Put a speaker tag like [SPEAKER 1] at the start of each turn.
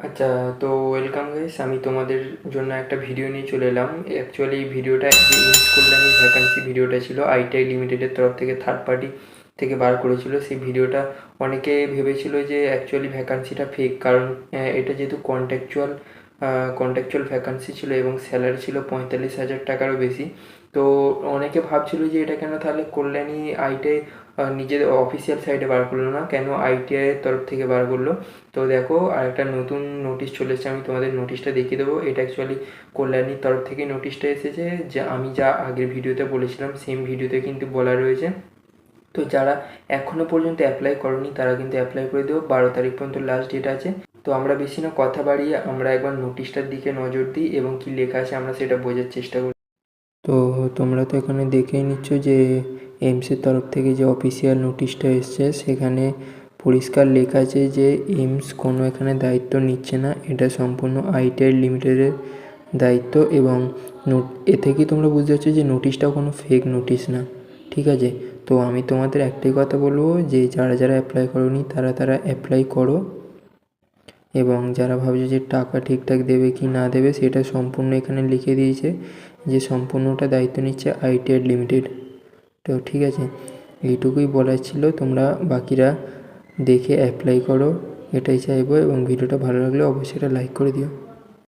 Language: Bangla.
[SPEAKER 1] আচ্ছা, তো ওয়েলকাম গাইস। আমি তোমাদের জন্য একটা ভিডিও নিয়ে চলে এলাম। অ্যাকচুয়ালি এই ভিডিওটা যে ইউজ কল্যাণী ভ্যাকান্সি ভিডিওটা ছিল, আইটিআই লিমিটেডের তরফ থেকে থার্ড পার্টি থেকে বার করেছিল। সেই ভিডিওটা অনেকে ভেবেছিল যে অ্যাকচুয়ালি ভ্যাকান্সিটা ফেক, কারণ এটা যেহেতু কন্ট্যাকচুয়াল ভ্যাকান্সি ছিল এবং স্যালারি ছিল 45,000 টাকারও বেশি। তো অনেকে ভাবছিল যে এটা কেন তাহলে কল্যাণী আইটিআই নিজেদের অফিসিয়াল সাইটে বার করলো না, কেন আইটিআইয়ের তরফ থেকে বার করলো। তো দেখো, আর একটা নতুন নোটিশ চলে এসেছে। আমি তোমাদের নোটিশটা দেখিয়ে দেবো। এটা অ্যাকচুয়ালি কল্যাণীর তরফ থেকেই নোটিশটা এসেছে। আমি যা আগের ভিডিওতে বলেছিলাম সেম ভিডিওতে কিন্তু বলা রয়েছে। তো যারা এখনও পর্যন্ত অ্যাপ্লাই করনি তারা কিন্তু অ্যাপ্লাই করে দেবো। 12 তারিখ পর্যন্ত লাস্ট ডেট আছে। তো আমরা বেশি না কথা বাড়িয়ে আমরা একবার নোটিশটার দিকে নজর দিই এবং কি লেখা আছে আমরা সেটা বোঝার চেষ্টা করি। তো তোমরা তো এখানে দেখেই নিচ্ছ যে এইমসের তরফ থেকে যে অফিসিয়াল নোটিশটা এসছে সেখানে পরিষ্কার লেখা আছে যে এইমস কোনো এখানে দায়িত্ব নিচ্ছে না, এটা সম্পূর্ণ আইটিআই লিমিটেডের দায়িত্ব। এবং এ থেকেই তোমরা বুঝতে পারছো যে নোটিশটাও কোনো ফেক নোটিশ না, ঠিক আছে। তো আমি তোমাদের একটাই কথা বলবো যে যারা যারা অ্যাপ্লাই করোনি তারা অ্যাপ্লাই করো। এবং যারা ভাবছে যে টাকা ঠিকঠাক দেবে কি না দেবে সেটা সম্পূর্ণ এখানে লিখে দিয়েছে যে সম্পূর্ণটা দায়িত্ব নিচ্ছে আইটিআই লিমিটেড। তো ঠিক আছে, এইটুকুই বলার ছিল। তোমরা বাকিরা দেখে অ্যাপ্লাই করো, এটাই চাইবো। এবং ভিডিওটা ভালো লাগলে অবশ্যই এটা লাইক করে দিও।